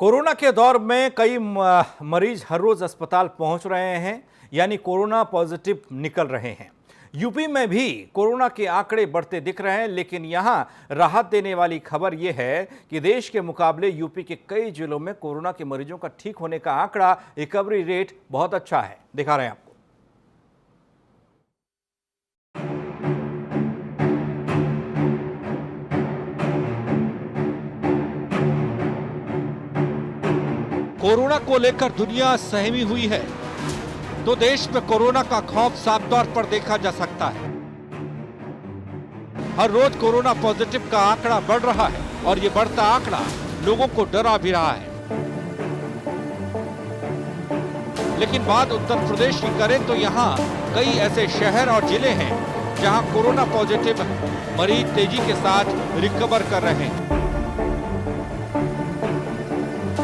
Corona के दौर में कई मरीज हर रोज अस्पताल पहुंच रहे हैं, यानी कोरोना पॉजिटिव निकल रहे हैं। यूपी में भी कोरोना के आंकड़े बढ़ते दिख रहे हैं, लेकिन यहां राहत देने वाली खबर यह है कि देश के मुकाबले यूपी के कई जिलों में कोरोना के मरीजों का ठीक होने का आंकड़ा, रिकवरी रेट बहुत अच्छा है। दिखा रहे हैं आपको। कोरोना को लेकर दुनिया सहमी हुई है, तो देश में कोरोना का खौफ साफ तौर पर देखा जा सकता है। हर रोज कोरोना पॉजिटिव का आंकड़ा बढ़ रहा है और ये बढ़ता आंकड़ा लोगों को डरा भी रहा है। लेकिन बात उत्तर प्रदेश की करें तो यहाँ कई ऐसे शहर और जिले हैं जहाँ कोरोना पॉजिटिव मरीज तेजी के साथ रिकवर कर रहे हैं।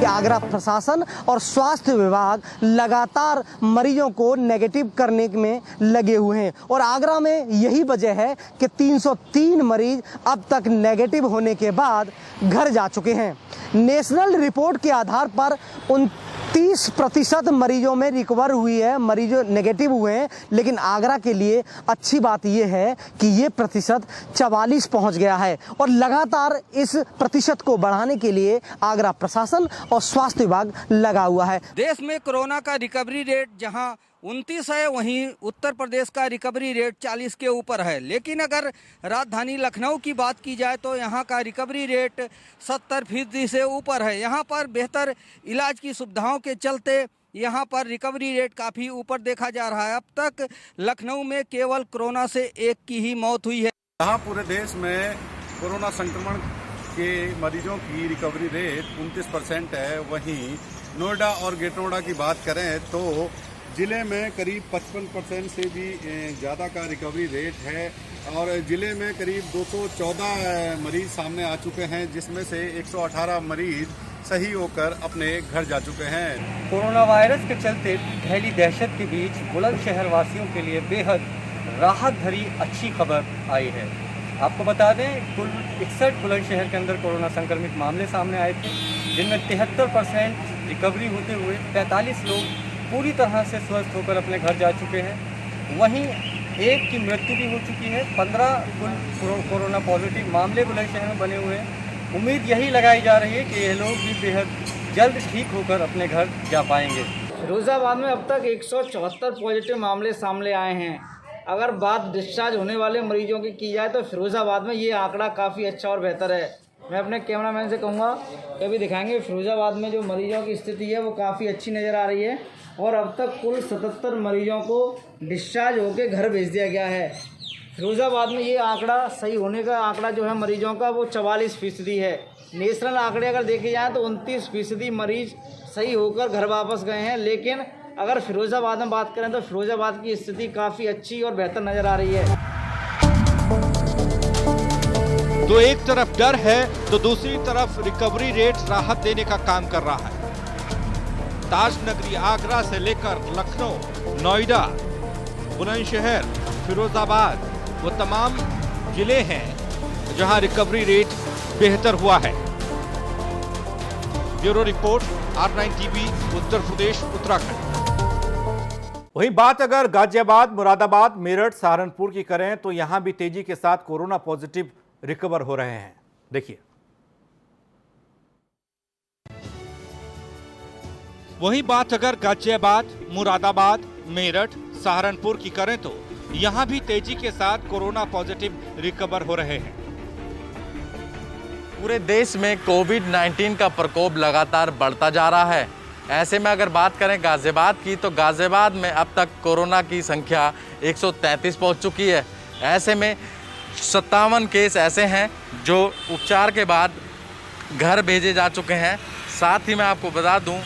आगरा प्रशासन और स्वास्थ्य विभाग लगातार मरीजों को नेगेटिव करने में लगे हुए हैं और आगरा में यही वजह है कि 303 मरीज अब तक नेगेटिव होने के बाद घर जा चुके हैं। नेशनल रिपोर्ट के आधार पर 29% मरीजों में रिकवर हुई है, मरीज नेगेटिव हुए हैं, लेकिन आगरा के लिए अच्छी बात यह है कि ये प्रतिशत 44 पहुंच गया है और लगातार इस प्रतिशत को बढ़ाने के लिए आगरा प्रशासन और स्वास्थ्य विभाग लगा हुआ है। देश में कोरोना का रिकवरी रेट जहां 29 है, वहीं उत्तर प्रदेश का रिकवरी रेट 40 के ऊपर है। लेकिन अगर राजधानी लखनऊ की बात की जाए तो यहाँ का रिकवरी रेट 70% से ऊपर है। यहाँ पर बेहतर इलाज की सुविधाओं के चलते यहाँ पर रिकवरी रेट काफ़ी ऊपर देखा जा रहा है। अब तक लखनऊ में केवल कोरोना से एक की ही मौत हुई है। यहाँ पूरे देश में कोरोना संक्रमण के मरीजों की रिकवरी रेट 29% है। वहीं नोएडा और ग्रेटर नोएडा की बात करें तो जिले में करीब 55% से भी ज़्यादा का रिकवरी रेट है और जिले में करीब 214 मरीज सामने आ चुके हैं, जिसमें से 118 मरीज सही होकर अपने घर जा चुके हैं। कोरोना वायरस के चलते फैली दहशत के बीच बुलंदशहर वासियों के लिए बेहद राहत भरी अच्छी खबर आई है। आपको बता दें, कुल 61 बुलंदशहर के अंदर कोरोना संक्रमित मामले सामने आए थे, जिनमें 73% रिकवरी होते हुए 45 लोग पूरी तरह से स्वस्थ होकर अपने घर जा चुके हैं। वहीं एक की मृत्यु भी हो चुकी है। 15 कुल कोरोना पॉजिटिव मामले बुलंदशहर में बने हुए हैं। उम्मीद यही लगाई जा रही है कि ये लोग भी बेहद जल्द ठीक होकर अपने घर जा पाएंगे। फिरोजाबाद में अब तक 174 पॉजिटिव मामले सामने आए हैं। अगर बात डिस्चार्ज होने वाले मरीजों की जाए तो फिरोजाबाद में ये आंकड़ा काफ़ी अच्छा और बेहतर है। मैं अपने कैमरामैन से कहूँगा कि अभी दिखाएंगे फिरोजाबाद में जो मरीजों की स्थिति है वो काफ़ी अच्छी नज़र आ रही है और अब तक कुल 77 मरीजों को डिस्चार्ज होकर घर भेज दिया गया है। फिरोजाबाद में ये आंकड़ा सही होने का आंकड़ा जो है मरीजों का वो 44% है। नेशनल आंकड़े अगर देखे जाएँ तो 29% मरीज सही होकर घर वापस गए हैं। लेकिन अगर फिरोजाबाद में बात करें तो फिरोजाबाद की स्थिति काफ़ी अच्छी और बेहतर नज़र आ रही है। तो एक तरफ डर है तो दूसरी तरफ रिकवरी रेट राहत देने का काम कर रहा है। ताजनगरी आगरा से लेकर लखनऊ, नोएडा, बुलंदशहर, फिरोजाबाद वो तमाम जिले हैं जहां रिकवरी रेट बेहतर हुआ है। Bureau report, R9 TV, Uttar Pradesh, Uttarakhand. वहीं बात अगर गाजियाबाद, मुरादाबाद, मेरठ, सहारनपुर की करें तो यहां भी तेजी के साथ कोरोना पॉजिटिव रिकवर हो रहे हैं। देखिए, वहीं बात अगर गाजियाबाद, मुरादाबाद, मेरठ, सहारनपुर की करें तो यहां भी तेजी के साथ कोरोना पॉजिटिव रिकवर हो रहे हैं। पूरे देश में कोविड-19 का प्रकोप लगातार बढ़ता जा रहा है। ऐसे में अगर बात करें गाजियाबाद की तो गाजियाबाद में अब तक कोरोना की संख्या 133 पहुंच चुकी है। ऐसे में 57 केस ऐसे हैं जो उपचार के बाद घर भेजे जा चुके हैं। साथ ही मैं आपको बता दूं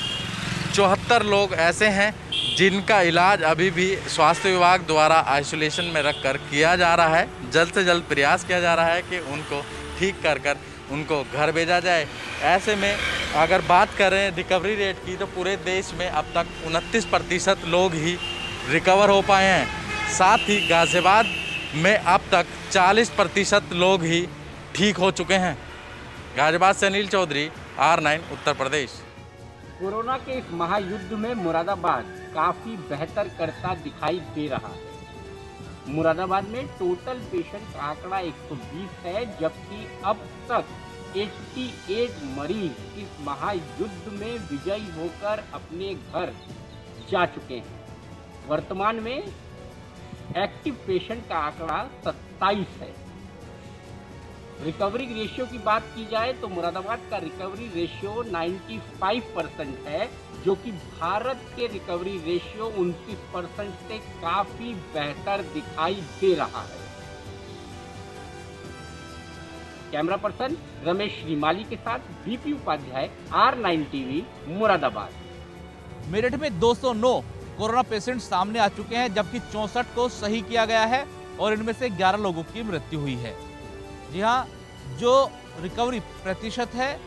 74 लोग ऐसे हैं जिनका इलाज अभी भी स्वास्थ्य विभाग द्वारा आइसोलेशन में रखकर किया जा रहा है। जल्द से जल्द प्रयास किया जा रहा है कि उनको ठीक कर उनको घर भेजा जाए। ऐसे में अगर बात करें रिकवरी रेट की तो पूरे देश में अब तक 29% लोग ही रिकवर हो पाए हैं। साथ ही गाजियाबाद में अब तक 40% लोग ही ठीक हो चुके हैं। गाजियाबाद से अनिल चौधरी, R9 उत्तर प्रदेश। कोरोना के इस महायुद्ध में मुरादाबाद काफ़ी बेहतर करता दिखाई दे रहा है। मुरादाबाद में टोटल पेशेंट का आंकड़ा 120 है, जबकि अब तक 88 मरीज इस महायुद्ध में विजयी होकर अपने घर जा चुके हैं। वर्तमान में एक्टिव पेशेंट का आंकड़ा 27 है। रिकवरी रेशियो की बात की जाए तो मुरादाबाद का रिकवरी रेशियो 95% है, जो कि भारत के रिकवरी रेशियो 29% से काफी बेहतर दिखाई दे रहा है। कैमरा पर्सन रमेश श्रीमाली के साथ BP Upadhyay, R9 TV, Moradabad. Meerut में 209 कोरोना पेशेंट सामने आ चुके हैं, जबकि 64 को सही किया गया है और इनमें से 11 लोगों की मृत्यु हुई है। जी हाँ, जो रिकवरी प्रतिशत है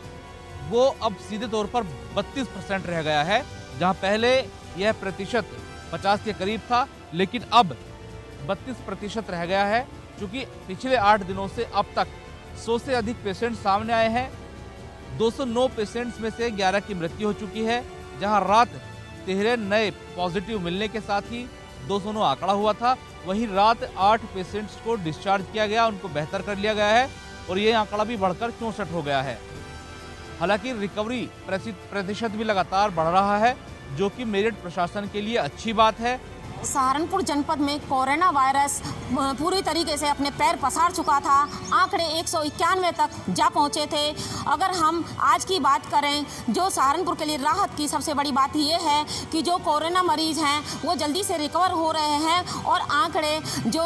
वो अब सीधे तौर पर 32% रह गया है, जहां पहले यह प्रतिशत 50 के करीब था, लेकिन अब 32% रह गया है। क्योंकि पिछले 8 दिनों से अब तक 100 से अधिक पेशेंट सामने आए हैं। 209 पेशेंट्स में से 11 की मृत्यु हो चुकी है, जहां रात 13 नए पॉजिटिव मिलने के साथ ही 209 आंकड़ा हुआ था। वहीं रात 8 पेशेंट्स को डिस्चार्ज किया गया, उनको बेहतर कर लिया गया है और ये आंकड़ा भी बढ़कर 64 हो गया है। हालांकि रिकवरी प्रतिशत भी लगातार बढ़ रहा है, जो कि मेरठ प्रशासन के लिए अच्छी बात है। सहारनपुर जनपद में कोरोना वायरस पूरी तरीके से अपने पैर पसार चुका था। आंकड़े 191 तक जा पहुंचे थे। अगर हम आज की बात करें, जो सहारनपुर के लिए राहत की सबसे बड़ी बात ये है कि जो कोरोना मरीज हैं वो जल्दी से रिकवर हो रहे हैं और आंकड़े जो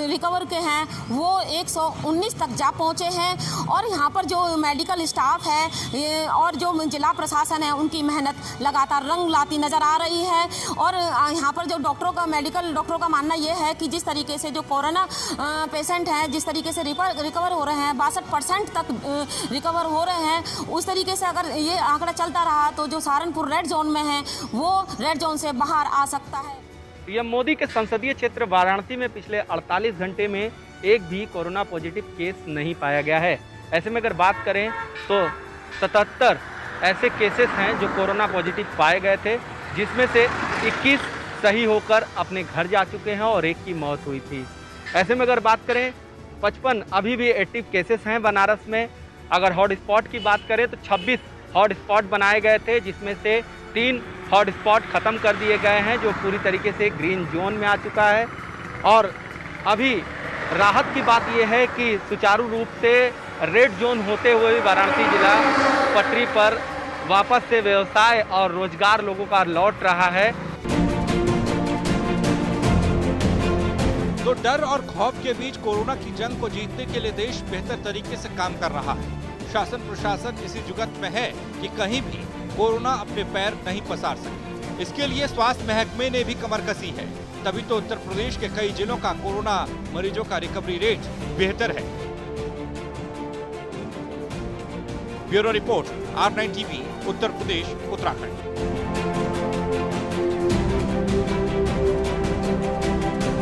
रिकवर के हैं वो 119 तक जा पहुंचे हैं। और यहाँ पर जो मेडिकल स्टाफ है और जो जिला प्रशासन है, उनकी मेहनत लगातार रंग लाती नज़र आ रही है। और यहाँ पर जो मेडिकल डॉक्टरों का मानना यह है कि जिस तरीके से जो कोरोना पेशेंट हैं, जिस तरीके से रिकवर हो रहे हैं, 62% तक रिकवर हो रहे हैं, उस तरीके से अगर ये आंकड़ा चलता रहा तो जो सहारनपुर रेड जोन में है वो रेड जोन से बाहर आ सकता है। पीएम मोदी के संसदीय क्षेत्र वाराणसी में पिछले 48 घंटे में एक भी कोरोना पॉजिटिव केस नहीं पाया गया है। ऐसे में अगर बात करें तो 77 ऐसे केसेस हैं जो कोरोना पॉजिटिव पाए गए थे, जिसमें से 21 सही होकर अपने घर जा चुके हैं और एक की मौत हुई थी। ऐसे में अगर बात करें 55 अभी भी एक्टिव केसेस हैं बनारस में। अगर हॉटस्पॉट की बात करें तो 26 हॉटस्पॉट बनाए गए थे, जिसमें से 3 हॉटस्पॉट ख़त्म कर दिए गए हैं, जो पूरी तरीके से ग्रीन जोन में आ चुका है। और अभी राहत की बात यह है कि सुचारू रूप से रेड जोन होते हुए भी वाराणसी जिला पटरी पर वापस से व्यवसाय और रोजगार लोगों का लौट रहा है। तो डर और खौफ के बीच कोरोना की जंग को जीतने के लिए देश बेहतर तरीके से काम कर रहा है। शासन प्रशासन इसी जुगत में है कि कहीं भी कोरोना अपने पैर नहीं पसार सके। इसके लिए स्वास्थ्य महकमे ने भी कमर कसी है, तभी तो उत्तर प्रदेश के कई जिलों का कोरोना मरीजों का रिकवरी रेट बेहतर है। Bureau report, R9 TV, Uttar Pradesh, Uttarakhand.